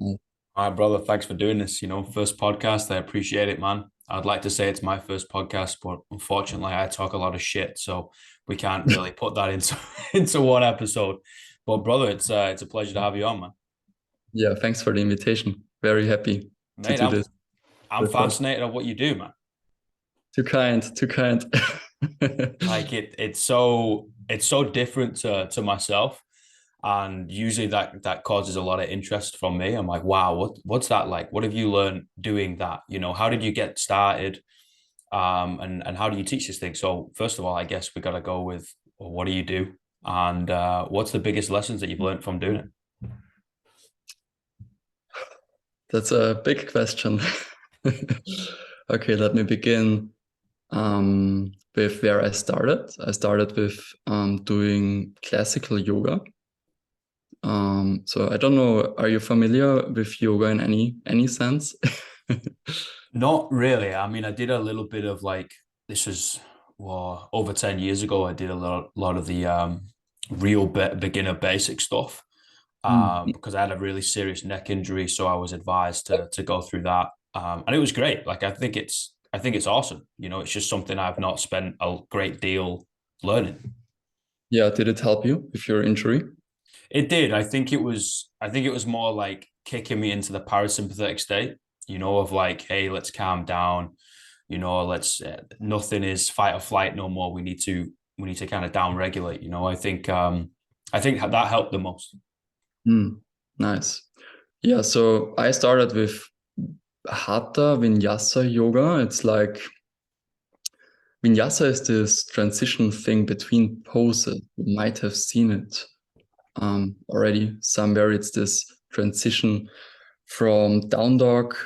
Mm. All right, brother. Thanks for doing this. First podcast. I appreciate it, man. I'd like to say it's my first podcast, but unfortunately, I talk a lot of shit, so we can't really put that into into one episode. But brother, it's a pleasure to have you on, man. Yeah, thanks for the invitation. Very happy to Mate, do I'm this I'm with us. fascinated on what you do, man. Too kind, too kind. Like it's so different to myself, and usually that causes a lot of interest from me. I'm like, wow, what's that like? What have you learned doing that? How did you get started? And how do you teach this thing? So first of all, I guess we got to go with, well, what do you do, and what's the biggest lessons that you've learned from doing it? That's a big question. Okay, let me begin with where I started. I started with doing classical yoga. So I don't know, are you familiar with yoga in any sense? Not really. I mean, I did a little bit of like, this was, well, over 10 years ago. I did a lot of the real beginner basic stuff, Mm. because I had a really serious neck injury, so I was advised to go through that, and it was great. Like I think it's awesome. It's just something I've not spent a great deal learning. Yeah, did it help you with your injury? It did. I think it was more like kicking me into the parasympathetic state, of like, hey, let's calm down. Let's nothing is fight or flight no more. We need to kind of down regulate. I think that helped the most. Mm. Nice. Yeah, so I started with Hatha Vinyasa yoga. It's like Vinyasa is this transition thing between poses. You might have seen it already somewhere. It's this transition from down dog,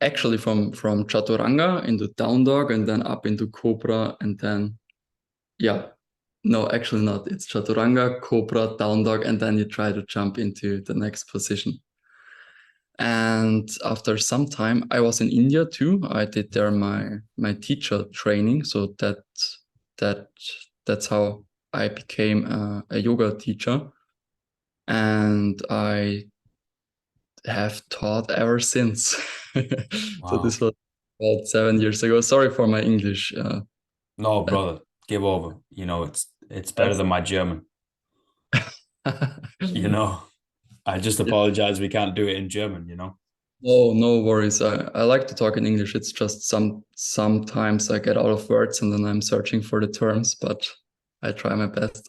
actually from chaturanga into down dog and then up into cobra and then yeah. No, actually not. It's chaturanga, cobra, down dog, and then you try to jump into the next position. And after some time, I was in India too. I did there my teacher training, so that that's how I became a yoga teacher, and I have taught ever since. So Wow. this was about 7 years ago. Sorry for my English. No, brother, give over. It's better That's than my German. You know, I just apologize. We can't do it in German. No, no worries. I like to talk in English. It's just sometimes I get out of words and then I'm searching for the terms, but I try my best.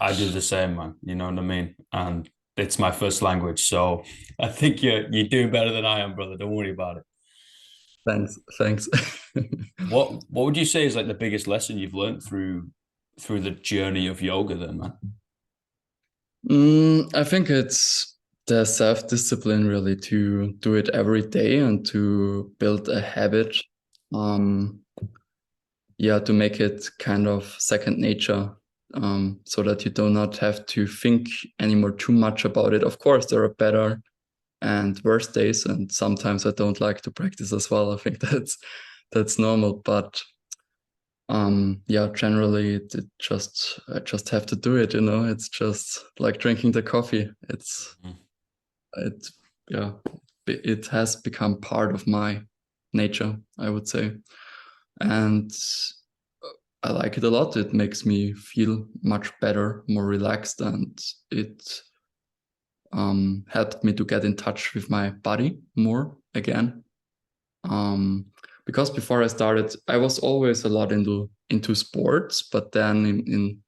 I do the same, man. You know what I mean? And it's my first language, so I think you're doing better than I am, brother. Don't worry about it. Thanks, thanks. What would you say is like the biggest lesson you've learned through the journey of yoga, then, man? I think it's the self-discipline really to do it every day and to build a habit. Um, yeah, to make it kind of second nature, so that you do not have to think anymore too much about it. Of course, there are better and worse days, and sometimes I don't like to practice as well. I think that's normal, but yeah, generally it just I just have to do it. It's just like drinking the coffee. It yeah, it has become part of my nature, I would say, and I like it a lot. It makes me feel much better, more relaxed, and it helped me to get in touch with my body more again. Um, because before I started, I was always a lot into sports, but then in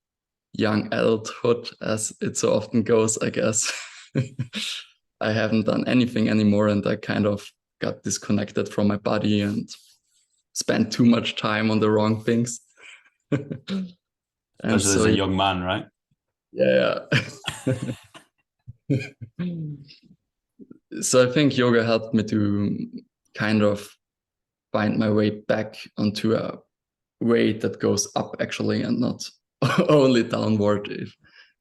young adulthood, as it so often goes, I guess, I haven't done anything anymore, and I kind of got disconnected from my body and spent too much time on the wrong things. And Especially as so, a young man, right? yeah. So I think yoga helped me to kind of find my way back onto a way that goes up actually and not only downward,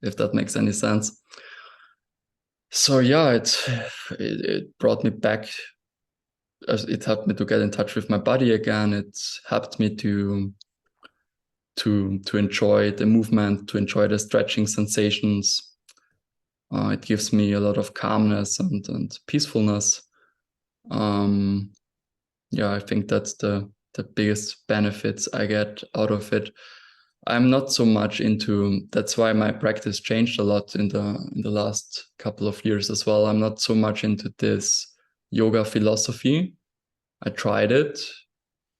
if that makes any sense. So yeah, it brought me back. It helped me to get in touch with my body again. It helped me to enjoy the movement, to enjoy the stretching sensations. It gives me a lot of calmness and peacefulness. Yeah, I think that's the biggest benefits I get out of it. I'm not so much into, that's why my practice changed a lot in the last couple of years as well. I'm not so much into this yoga philosophy. I tried it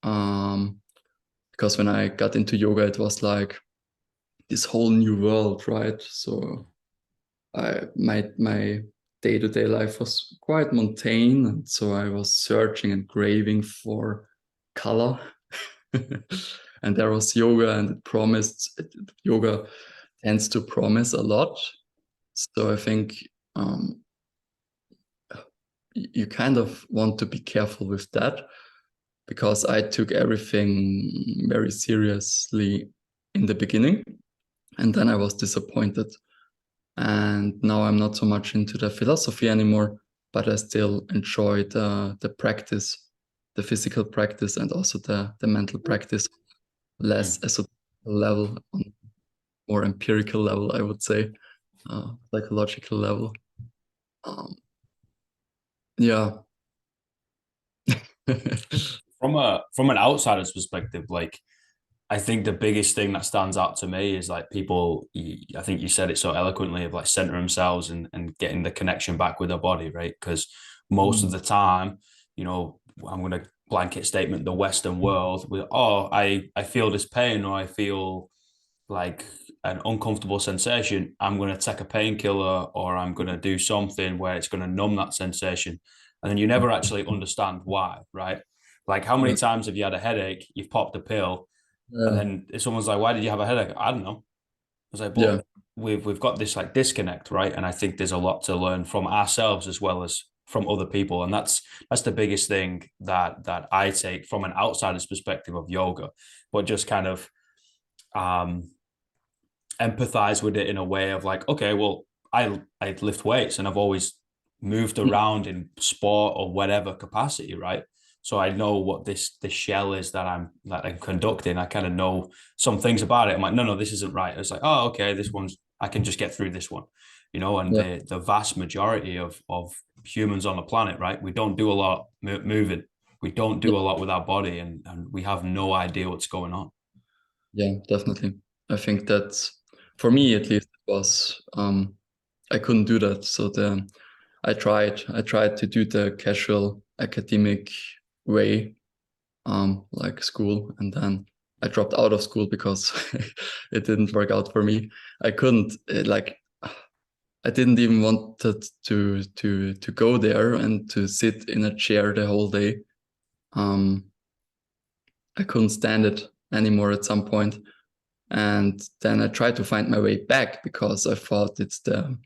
because when I got into yoga, it was like this whole new world, right? So my day-to-day life was quite mundane, and so I was searching and craving for color. And there was yoga, and it promised, yoga tends to promise a lot. So I think you kind of want to be careful with that, because I took everything very seriously in the beginning, and then I was disappointed. And now I'm not so much into the philosophy anymore, but I still enjoy the practice, the physical practice, and also the mental practice, less Mm. as a level, on more empirical level, I would say, psychological level. Yeah. From an outsider's perspective, like I think the biggest thing that stands out to me is like people, I think you said it so eloquently, of like center themselves and getting the connection back with their body, right? Because most of Mm. the time, you know, I'm going to blanket statement the Western world with, oh, I feel this pain, or I feel like an uncomfortable sensation. I'm going to take a painkiller, or I'm going to do something where it's going to numb that sensation. And then you never actually understand why, right? Like, how many Yeah. times have you had a headache? You've popped a pill, and Yeah. then if someone's like, "Why did you have a headache?" I don't know. I was like, "But Yeah. we've got this like disconnect, right?" And I think there's a lot to learn from ourselves as well as from other people, and that's the biggest thing that I take from an outsider's perspective of yoga, but just kind of um, empathize with it in a way of like, okay, well, I lift weights and I've always moved around in sport or whatever capacity, right? So I know what this shell is that I'm conducting. I kind of know some things about it. I'm like, no, this isn't right. It's like, oh, okay, this one's I can just get through this one, you know. And Yeah. the vast majority of humans on the planet, right? We don't do a lot moving. We don't do a lot with our body, and we have no idea what's going on. Yeah, definitely. I think that for me at least it was I couldn't do that. So I tried to do the casual academic way, like school, and then I dropped out of school because it didn't work out for me. I couldn't like I didn't even want to go there and to sit in a chair the whole day. Um, I couldn't stand it anymore at some point. And then I tried to find my way back because I thought it's the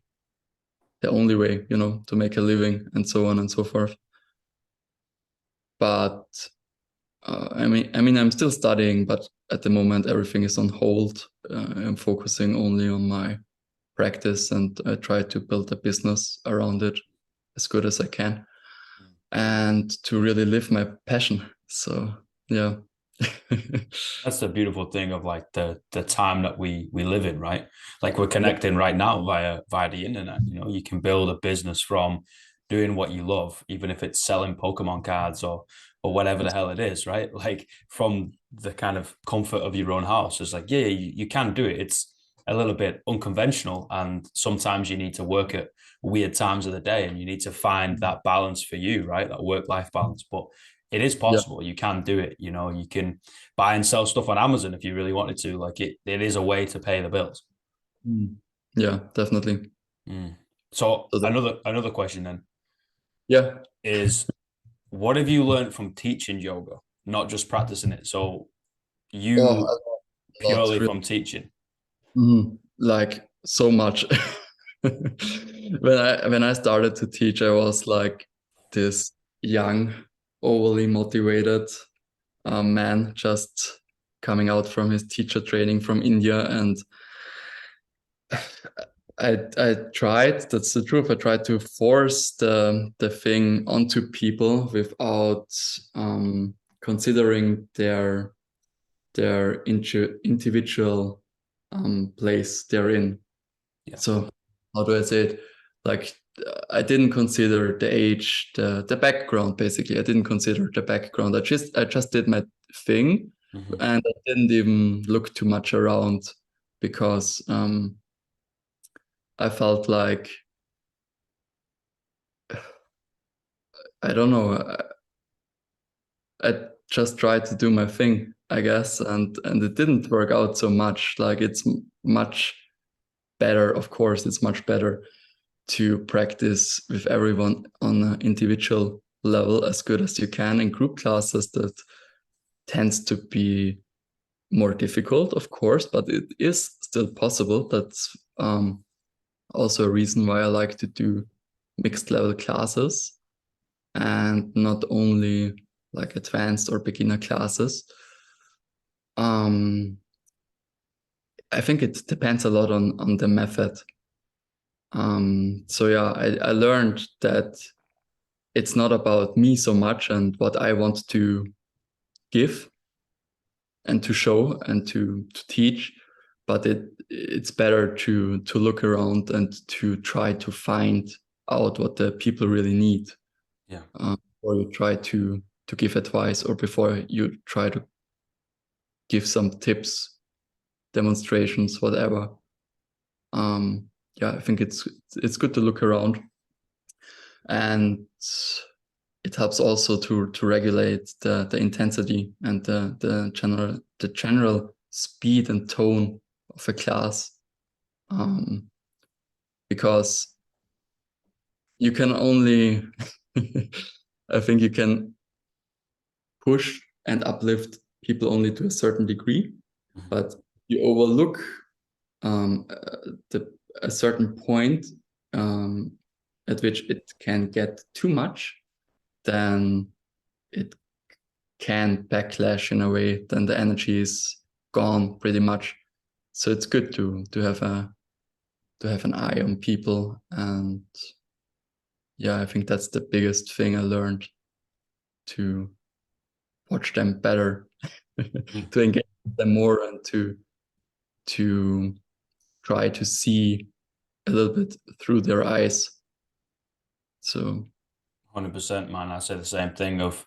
only way, to make a living and so on and so forth. But I mean, I'm still studying, but at the moment everything is on hold. I'm focusing only on my practice, and I try to build a business around it as good as I can, and to really live my passion. So yeah. That's the beautiful thing of like the time that we live in, right? Like we're connecting right now via the internet. You know, you can build a business from doing what you love, even if it's selling Pokemon cards or whatever the hell it is, right? Like from the kind of comfort of your own house. It's like, yeah, you can do it. It's a little bit unconventional, and sometimes you need to work at weird times of the day, and you need to find that balance for you, right? That work-life balance. But it is Yeah. possible. You can do it. You know, you can buy and sell stuff on Amazon if you really wanted to. Like it is a way to pay the bills. Mm. Yeah, definitely. Mm. So So another question then yeah. is, what have you learned from teaching yoga, not just practicing it? So Oh, you a lot, purely really. from teaching. Like so much. When I started to teach, I was like this young, overly motivated man just coming out from his teacher training from India, and I tried, that's the truth, I tried to force the thing onto people without considering their individual place they're in. Yeah. So how do I say it? Like I didn't consider the age, the background. Basically, I didn't consider the background. I just did my thing, Mm-hmm. and I didn't even look too much around because I felt like I don't know. I just tried to do my thing, I guess, and it didn't work out so much. Like it's much better, of course, it's much better to practice with everyone on an individual level as good as you can. In group classes, that tends to be more difficult, of course, but it is still possible. That's also a reason why I like to do mixed level classes and not only like advanced or beginner classes. Um, I think it depends a lot on the method. So yeah, I learned that it's not about me so much and what I want to give and to show and to teach, but it's better to look around and to try to find out what the people really need. Yeah. Or you try to give advice, or before you try to give some tips, demonstrations, whatever. Yeah, I think it's good to look around, and it helps also to regulate the intensity and the general speed and tone of a class, because you can only I think you can push and uplift people only to a certain degree, Mm-hmm. but you overlook the a certain point um, at which it can get too much, then it can backlash in a way. Then the energy is gone pretty much. So it's good to have an eye on people, and yeah, I think that's the biggest thing I learned, to watch them better, Mm. to engage with them more, and to try to see a little bit through their eyes. So 100%, man. I say the same thing of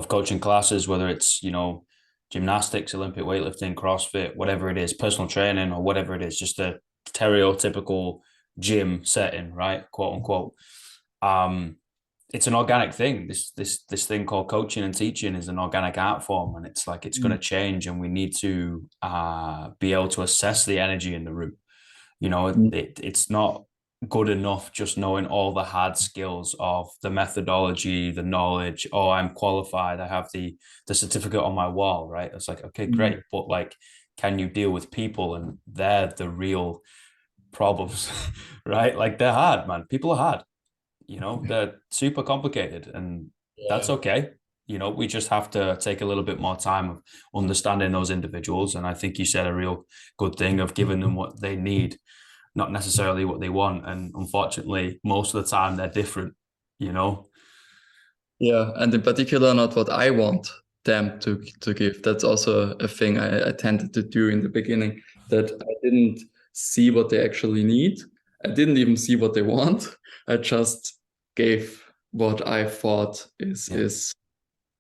coaching classes, whether it's, gymnastics, Olympic weightlifting, CrossFit, whatever it is, personal training or whatever it is, just a stereotypical gym setting, right? Quote unquote. Um, it's an organic thing. This thing called coaching and teaching is an organic art form, and it's like it's going to change, and we need to be able to assess the energy in the room. It's not good enough just knowing all the hard skills of the methodology, the knowledge. Oh, I'm qualified. I have the certificate on my wall, right? It's like, okay, great, but like, can you deal with people? And they're the real problems, right? Like they're hard, man. People are hard. They're super complicated, and that's yeah, okay. We just have to take a little bit more time of understanding those individuals. And I think you said a real good thing of giving them what they need, not necessarily what they want. And unfortunately, most of the time they're different. yeah, and in particular, not what I want them to give. That's also a thing I tended to do in the beginning. That I didn't see what they actually need. I didn't even see what they want. I just gave what I thought Yeah. is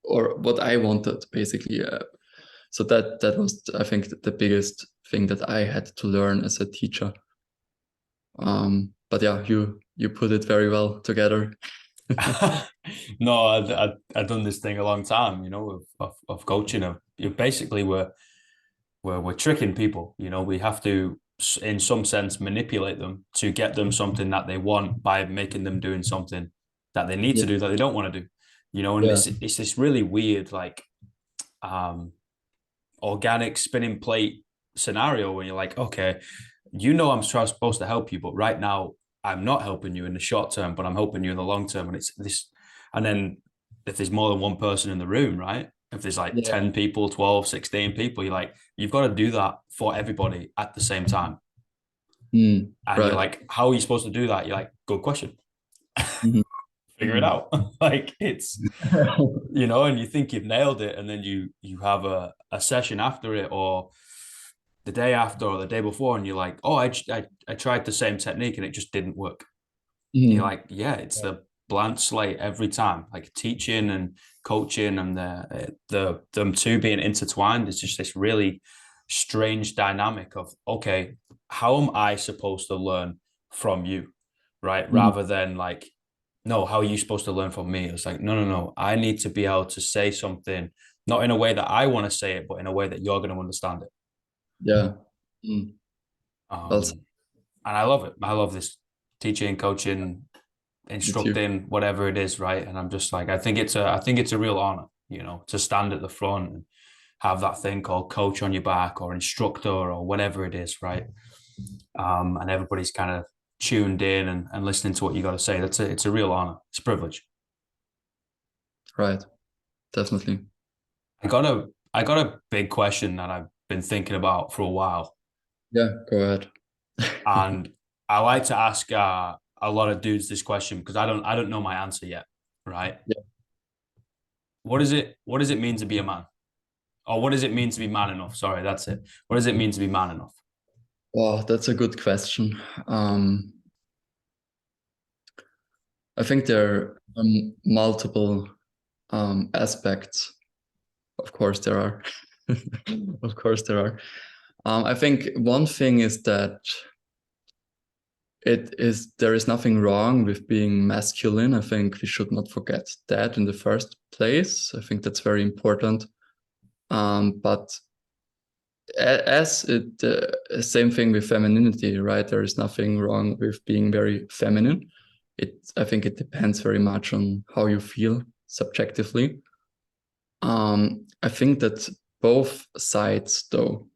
or what I wanted, basically. So that was, I think, the biggest thing that I had to learn as a teacher. But yeah, you put it very well together. No, I've done this thing a long time, of coaching. Basically, we're tricking people. We have to, in some sense, manipulate them to get them something that they want by making them doing something that they need Yeah, to do that they don't want to do. And yeah, it's this really weird, like, um, organic spinning plate scenario where you're like, okay, I'm supposed to help you, but right now I'm not helping you in the short term, but I'm helping you in the long term. And it's this, and then if there's more than one person in the room, right? If there's like yeah. 10 people, 12, 16 people, you've got to do that for everybody at the same time. And you're Right. like, how are you supposed to do that? You're like, good question. Mhm. Figure it out. Like and you think you've nailed it, and then you have a session after it, or the day after, or the day before, and you're like, oh, I tried the same technique and it just didn't work. you're Mhm. like, yeah, it's a blank slate every time. Like teaching and coaching and the them two being intertwined is just this really strange dynamic of, okay, how am I supposed to learn from you, right? Mhm. Rather than like, no, how are you supposed to learn from me? It's like, no, no, no. I need to be able to say something, not in a way that I want to say it, but in a way that you're going to understand it. Yeah. Mm. Well said. Um, and I love it. I love this teaching, coaching, Me too. instructing, whatever it is, right? And I'm just like, I think it's a real honor, you know, to stand at the front and have that thing called coach on your back or instructor or whatever it is, right? And everybody's kind of tuned in and listening to what you got to say. It's a real honor. It's a privilege. Right. Definitely. I got a big question that I've been thinking about for a while, Yeah, go ahead. and I like to ask a lot of dudes this question because I don't know my answer yet, right? Yeah. What does it mean to be a man? Or what does it mean to be man enough? Sorry, that's it. What does it mean to be man enough? Well, that's a good question. I think there are multiple aspects. Of course, there are. Of course, there are. I think one thing is that there is nothing wrong with being masculine. I think we should not forget that in the first place. I think that's very important. But as it same thing with femininity, right? There is nothing wrong with being very feminine. I think it depends very much on how you feel subjectively. I think that both sides though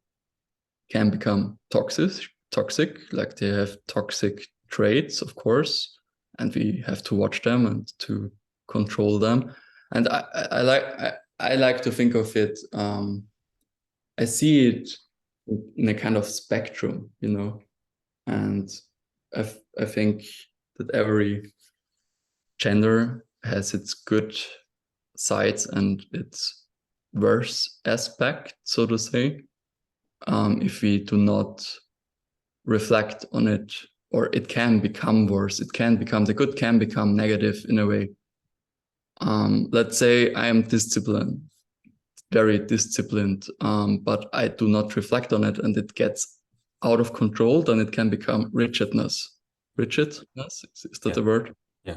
can become toxic, like they have toxic traits, of course, and we have to watch them and to control them. And I like to think of it. I see it in a kind of spectrum, you know, and I think that every gender has its good sides and its worse aspect, so to say. If we do not reflect on it, or it can become worse, it can become, the good can become negative in a way. Let's say I am disciplined, very disciplined, but I do not reflect on it and it gets out of control, then it can become rigidness. Rigidness, is that Yeah, the word? yeah,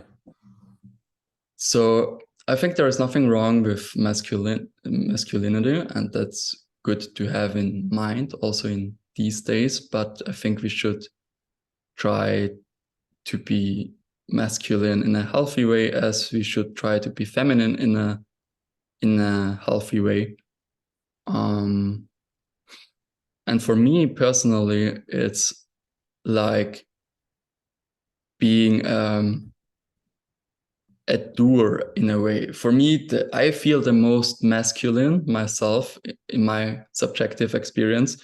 So I think there is nothing wrong with masculinity, and that's good to have in mind also in these days. But I think we should try to be masculine in a healthy way, as we should try to be feminine in a healthy way. Um, and for me personally, it's like being a doer in a way. For me, I feel the most masculine myself in my subjective experience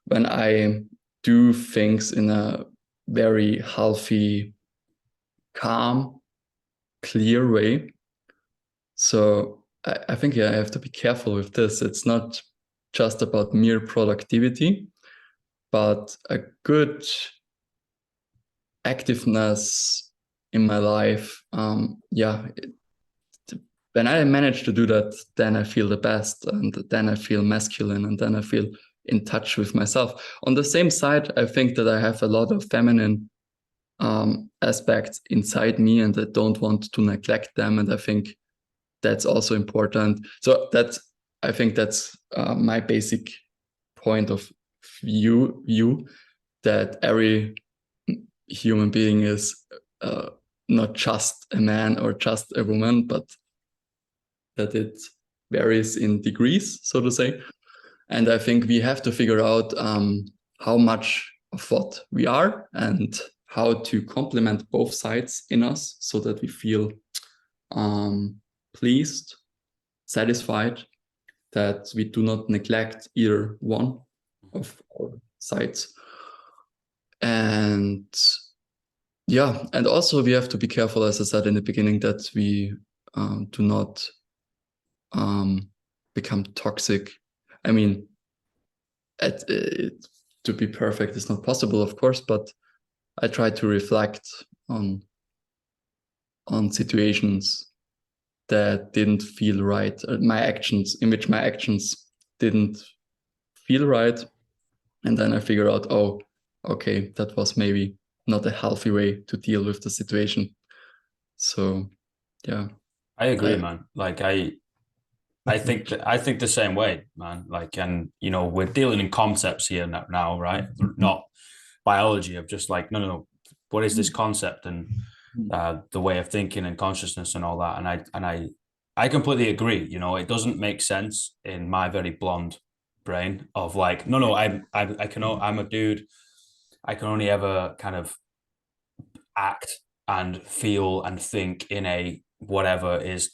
when I do things in a very healthy, calm, clear way. So I think, yeah, I have to be careful with this. It's not just about mere productivity, but a good activeness in my life. Yeah, when I manage to do that, then I feel the best, and then I feel masculine, and then I feel in touch with myself. On the same side, I think that I have a lot of feminine aspects inside me, and I don't want to neglect them. And I think that's also important. So I think that's my basic point of view, that every human being is uh, not just a man or just a woman, but that it varies in degrees, so to say. And I think we have to figure out how much of what we are and how to complement both sides in us so that we feel pleased, satisfied, that we do not neglect either one of our sides. And yeah, and also we have to be careful, as I said in the beginning, that we do not become toxic. I mean, to be perfect is not possible, of course, but I try to reflect on on situations that didn't feel right, in which my actions didn't feel right. And then I figure out, oh, okay, that was maybe not a healthy way to deal with the situation. So yeah. I agree, I, man. Like I think the same way, man. Like, and you know, we're dealing in concepts here now, right? Not biology of just like, no. What is this concept and the way of thinking and consciousness and all that? I completely agree. You know, it doesn't make sense in my very blonde brain of like, no, I'm a dude. I can only ever kind of act and feel and think in a whatever is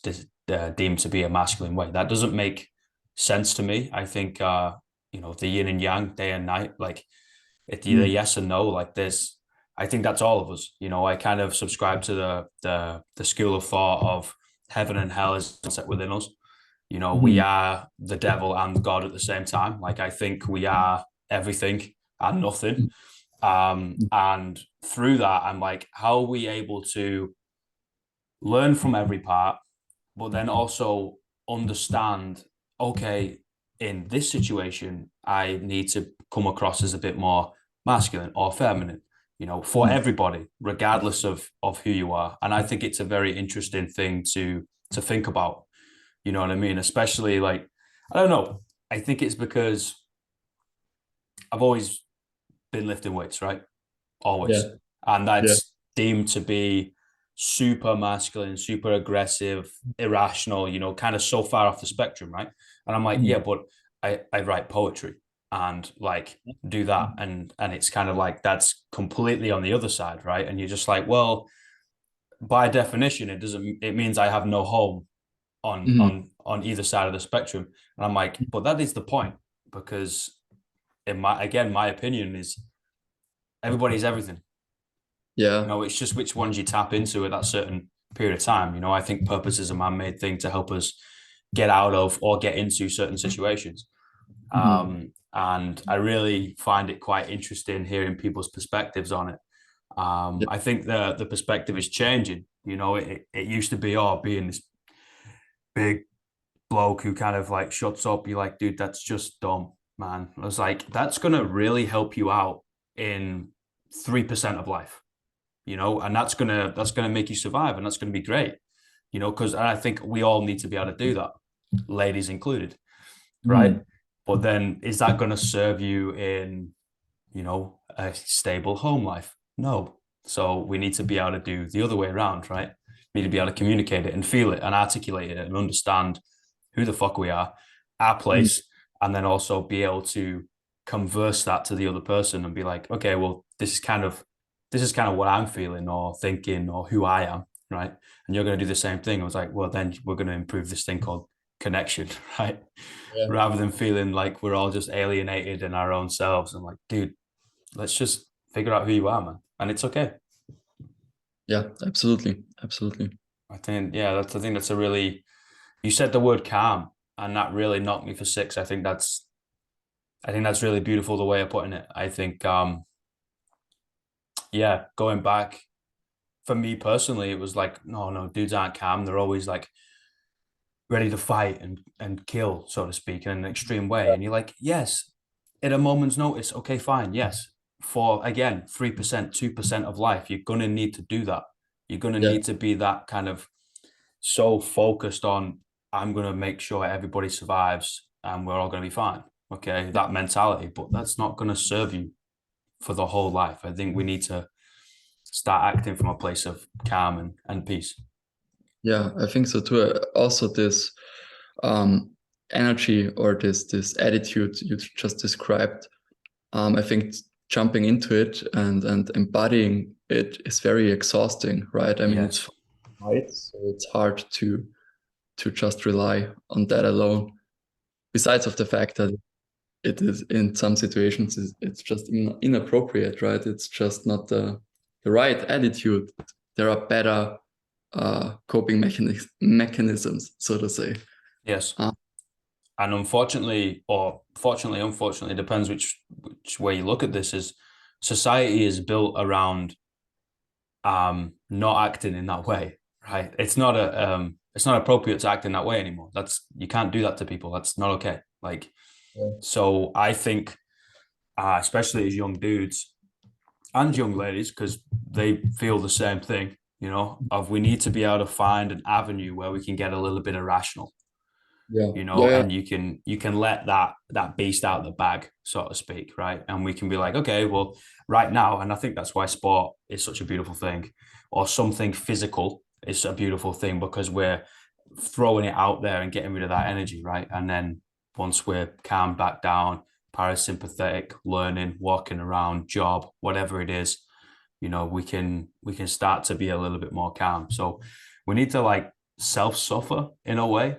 deemed to be a masculine way. That doesn't make sense to me. I think you know, the yin and yang, day and night, like it's either yes and no. Like there's, I think that's all of us. You know, I kind of subscribe to the school of thought of heaven and hell is set within us. You know, we Mhm. are the devil and God at the same time. Like I think we are everything and nothing. And through that, I'm like, how are we able to learn from every part, but then also understand, okay, in this situation, I need to come across as a bit more masculine or feminine, you know, for everybody, regardless of who you are. And I think it's a very interesting thing to think about. You know what I mean? Especially like, I don't know. I think it's because I've always been lifting weights, right? Yeah, Always. And yeah. that's deemed to be super masculine, super aggressive, irrational, you know, kind of so far off the spectrum, right? And I'm like, Mm. yeah, but I write poetry and like do that. And it's kind of like that's completely on the other side, right? And you're just like, well, by definition, it means I have no home Mhm. on either side of the spectrum. And I'm like, but that is the point, because in my opinion is everybody's everything. You Yeah. know, it's just which ones you tap into at that certain period of time. You know, I think purpose is a man-made thing to help us get out of or get into certain situations. Mhm. And I really find it quite interesting hearing people's perspectives on it. Yeah. I think the perspective is changing. You know, it used to be, oh, being this big bloke who kind of like shuts up. You're like, dude, that's just dumb, man. I was like, that's gonna really help you out in 3% of life, you know, and that's gonna make you survive, and that's gonna be great, you know, because I think we all need to be able to do that, ladies included, right? Mhm. But then is that going to serve you in, you know, a stable home life? No. So we need to be able to do the other way around, right? We need to be able to communicate it and feel it and articulate it and understand who the fuck we are, our Mhm. place, and then also be able to converse that to the other person and be like, okay, well, this is kind of what I'm feeling or thinking or who I am, right? And you're going to do the same thing. I was like, well, then we're going to improve this thing called connection, right? Yeah. Rather than feeling like we're all just alienated in our own selves and like, dude, let's just figure out who you are, man. And it's okay. Yeah, absolutely. Absolutely. I think, yeah, I think that's a really, you said the word calm and that really knocked me for six. I think that's really beautiful the way of putting it. I think, yeah, going back for me personally, it was like, no, dudes aren't calm. They're always like ready to fight and kill, so to speak, in an extreme way. And you're like, yes, at a moment's notice, okay, fine, yes. For again, 3%, 2% of life, you're gonna need to do that. You're gonna Yeah. need to be that kind of so focused on, I'm gonna make sure everybody survives and we're all gonna be fine. Okay, that mentality, but that's not gonna serve you for the whole life. I think we need to start acting from a place of calm and peace. Yeah, I think so too. Also, this um, energy or this attitude you just described, I think jumping into it and embodying it is very exhausting, right? I mean, it's Yes. right, so it's hard to just rely on that alone. Besides of the fact that it is in some situations it's just inappropriate, right? It's just not the right attitude. There are better coping mechanisms, so to say. Yes. Uh, And unfortunately, or fortunately, unfortunately, depends which way you look at this, is society is built around not acting in that way. Right. It's not appropriate to act in that way anymore. That's you can't do that to people. That's not okay. Like, Yeah. so I think especially as young dudes and young ladies, because they feel the same thing, you know, of we need to be able to find an avenue where we can get a little bit irrational, Yeah. you Yeah. know, Yeah. and you can let that beast out of the bag, so to speak, right? And we can be like, okay, well, right now, and I think that's why sport is such a beautiful thing, or something physical is a beautiful thing because we're throwing it out there and getting rid of that energy, right? And then once we're calmed back down, parasympathetic, learning, walking around, job, whatever it is, you know, we can start to be a little bit more calm. So we need to like self suffer in a way,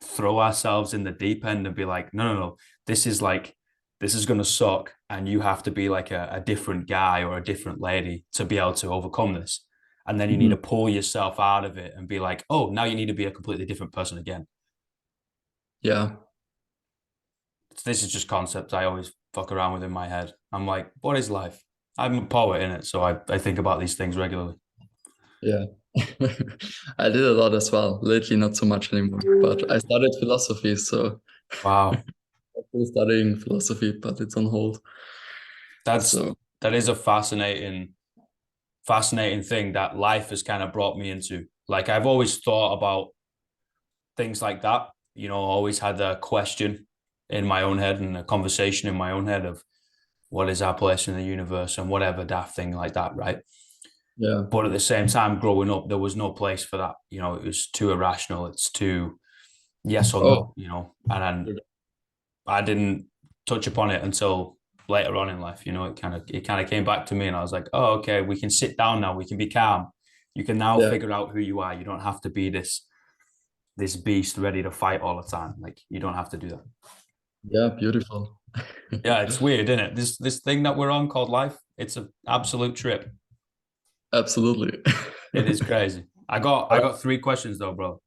throw ourselves in the deep end and be like, no, no, no, this is like, this is going to suck. And you have to be like a different guy or a different lady to be able to overcome this. And then you need Mhm. to pull yourself out of it and be like, oh, now you need to be a completely different person again. Yeah. This is just concepts I always fuck around with in my head. I'm like, what is life? I'm a poet in it. So I think about these things regularly. Yeah. I did a lot as well. Lately, not so much anymore. But I studied philosophy, so Wow. I'm still studying philosophy, but it's on hold. That's, So that is a fascinating thing that life has kind of brought me into. Like I've always thought about things like that, you know, always had a question in my own head and a conversation in my own head of what is our place in the universe and whatever daft thing like that, right? yeah. But at the same time, growing up, there was no place for that. You know, it was too irrational. It's too yes or Oh, no, you know, and then I didn't touch upon it until later on in life. You know, it kind of came back to me, and I was like, oh, okay, we can sit down now. We can be calm. You can now yeah. figure out who you are. You don't have to be this beast ready to fight all the time. Like you don't have to do that. Yeah, beautiful. Yeah, it's weird, isn't it? This thing that we're on called life. It's an absolute trip. Absolutely. It is crazy. I got three questions though, bro.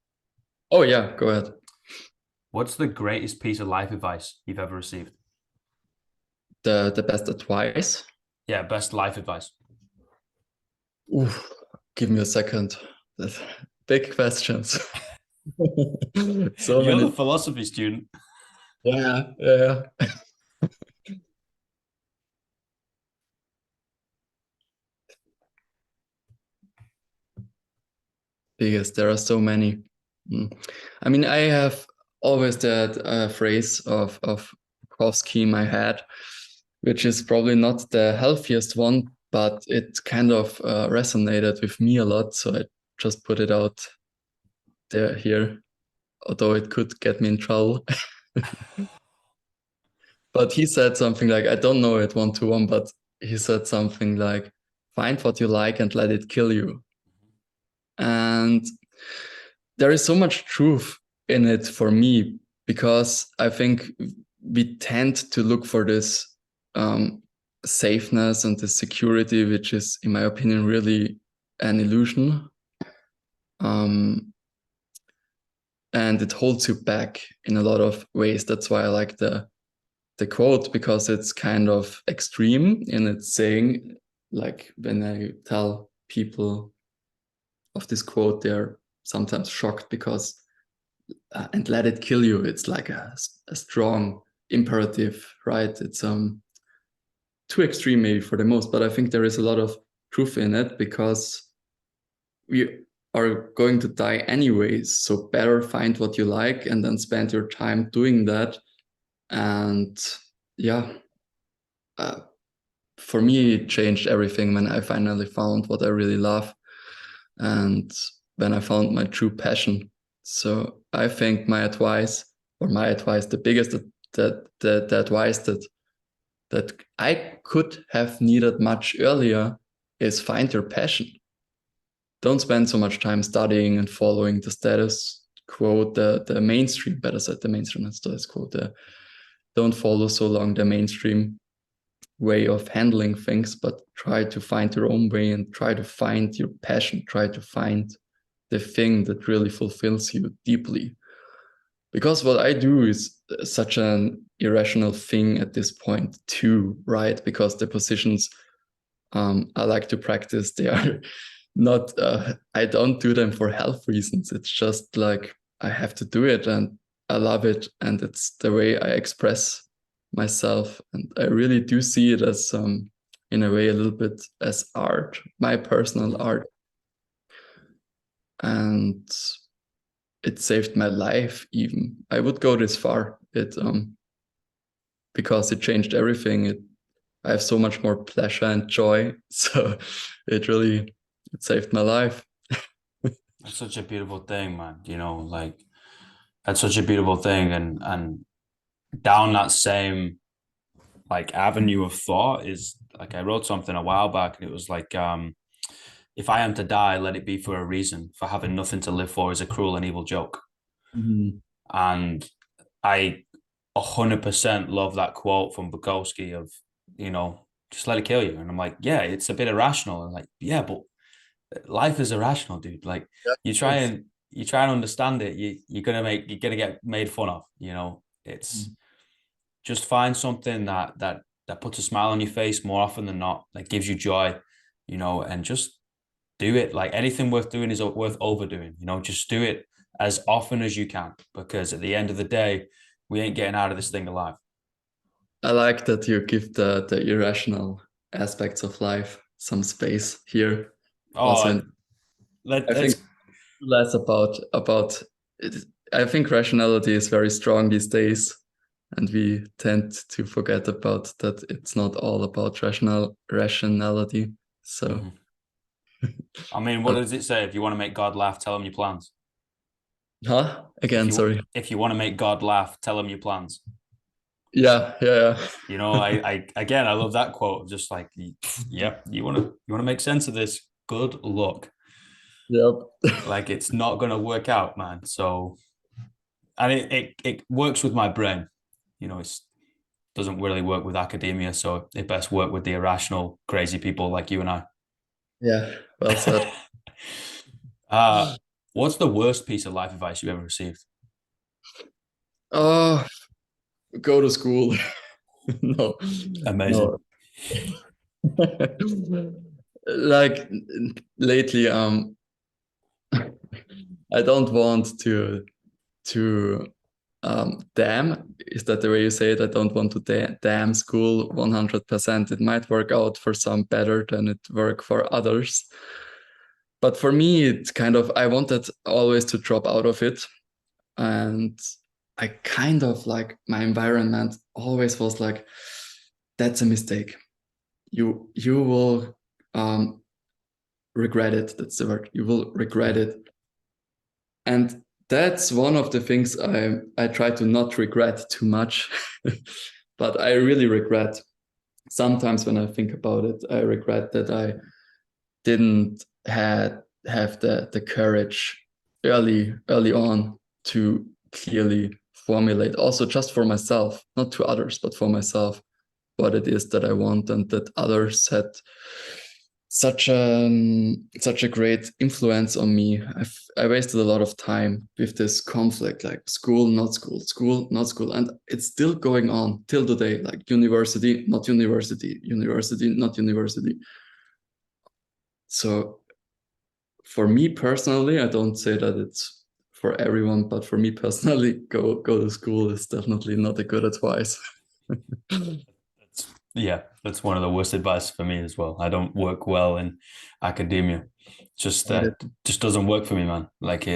Oh yeah, go ahead. What's the greatest piece of life advice you've ever received? The best advice. Yeah, best life advice. Oof, give me a second. That's big questions. So You're the many. philosophy student. Yeah, yeah. Biggest. There are so many. Mm. I mean, I have always that phrase of Bukowski in my head, which is probably not the healthiest one, but it kind of resonated with me a lot. So I just put it out there here, although it could get me in trouble. But he said something like, I don't know it one to one, but he said something like, find what you like and let it kill you. And there is so much truth in it for me because I think we tend to look for this safeness and this security, which is, in my opinion, really an illusion. Um, and it holds you back in a lot of ways. That's why I like the quote because it's kind of extreme in its saying. Like when I tell people of this quote, they're sometimes shocked because and let it kill you. It's like a strong imperative, right? It's too extreme maybe for the most, but I think there is a lot of truth in it because we are going to die anyways. So better find what you like and then spend your time doing that. And yeah, uh, for me, it changed everything when I finally found what I really love and when I found my true passion. So I think my advice, the biggest the advice that I could have needed much earlier is find your passion. Don't spend so much time studying and following the status quo, the mainstream, better said, the mainstream and status quo. Don't follow so long the mainstream way of handling things, but try to find your own way and try to find your passion, try to find the thing that really fulfills you deeply. Because what I do is such an irrational thing at this point too, right? Because the positions I like to practice, they are not I don't do them for health reasons. It's just like I have to do it and I love it and it's the way I express myself and I really do see it as in a way a little bit as art, my personal art, and it saved my life even. I would go this far. It because it changed everything. I have so much more pleasure and joy. So it saved my life. That's such a beautiful thing, man. Like that's such a beautiful thing, and down that same like avenue of thought is like I wrote something a while back, and it was like, if I am to die, let it be for a reason. For having nothing to live for is a cruel and evil joke. Mhm. And I 100% love that quote from Bukowski of, just let it kill you. And I'm like, yeah, it's a bit irrational. And like, yeah, but life is irrational, dude. Like Yeah, you try it's and you try and understand it, you're gonna get made fun of. It's just find something that puts a smile on your face more often than not, that gives you joy, and just do it. Like anything worth doing is worth overdoing. Just do it as often as you can, because at the end of the day, we ain't getting out of this thing alive. I like that you give the irrational aspects of life some space here. Also, Oh, and let I think let's less about it. I think rationality is very strong these days, and we tend to forget about that. It's not all about rationality. So, Mhm. I mean, what uh, does it say? If you want to make God laugh, tell him your plans. huh? If Again, you sorry. if you want to make God laugh, tell him your plans. Yeah, yeah, I again, I love that quote. Just like, yep, you want to make sense of this. Good luck. yeah. Like it's not gonna work out, man. So, and it works with my brain. It's doesn't really work with academia, so it best work with the irrational, crazy people like you and I. Yeah, well said. uh, what's the worst piece of life advice you ever received? Oh, go to school. No, Amazing. no. Like lately, I don't want to damn. Is that the way you say it? I don't want to damn school 100%. It might work out for some better than it work for others. But for me, it's kind of I wanted always to drop out of it, and I kind of like my environment always was like, that's a mistake. You will regret it. That's the word. You will regret Mhm. it. And that's one of the things I try to not regret too much. But I really regret sometimes when I think about it, I regret that I didn't have the courage early on to clearly formulate also just for myself, not to others, but for myself, what it is that I want, and that others had such a great influence on me. I wasted a lot of time with this conflict, like school, not school, school, not school, and it's still going on till today. Like university, not university, university, not university. So for me personally, I don't say that it's for everyone, but for me personally, go to school is definitely not a good advice. Yeah, that's one of the worst advice for me as well. I don't work well in academia. Just Hate it. that just doesn't work for me, man. Like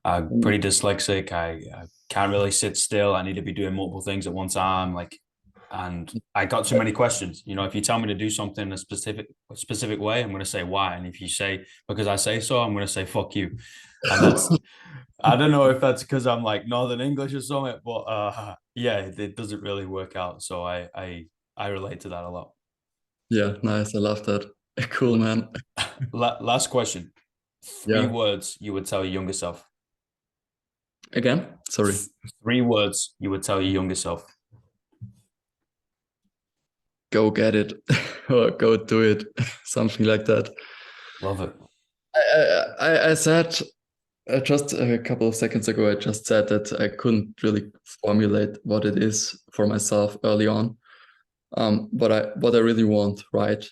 I'm pretty dyslexic. I can't really sit still. I need to be doing multiple things at one time. Like, and I got too many questions. If you tell me to do something a specific way, I'm going to say why. And if you say because I say so, I'm going to say fuck you. And that's I don't know if that's because I'm like Northern English or something, but yeah, it doesn't really work out. So I relate to that a lot. Yeah, nice. I love that. Cool, man. Last question. Three Yeah. words you would tell your younger self. Again, sorry. 3 words you would tell your younger self. Go get it or go do it. Something like that. Love it. I said just a couple of seconds ago, I just said that I couldn't really formulate what it is for myself early on. What I really want, right?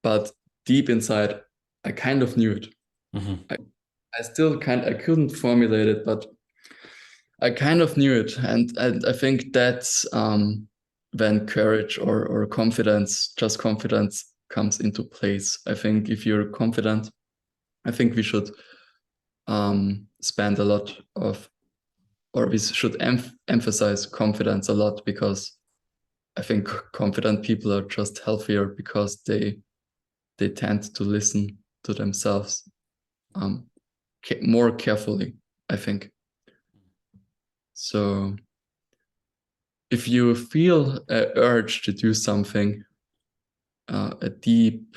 But deep inside, I kind of knew it. Hmm. I still I couldn't formulate it, but I kind of knew it. And I think that's when courage or confidence, just confidence comes into place. I think if you're confident, I think we should spend a lot of, or we should emphasize confidence a lot, because I think confident people are just healthier because they tend to listen to themselves um, more carefully, I think. So if you feel an urge to do something, a deep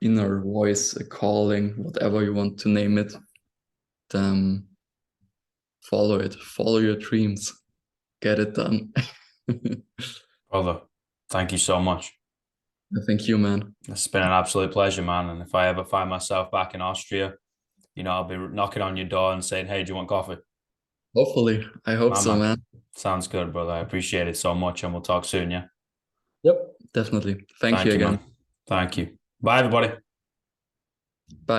inner voice, a calling, whatever you want to name it, then follow it, follow your dreams, get it done. Brother, thank you so much. Thank you, man. It's been an absolute pleasure, man. And if I ever find myself back in Austria, I'll be knocking on your door and saying, "Hey, do you want coffee?" Hopefully, I hope My so, man. man. Sounds good, brother. I appreciate it so much, and we'll talk soon, yeah? Yep, definitely. Thank you Thank you, again. man. Thank you. Bye, everybody. Bye.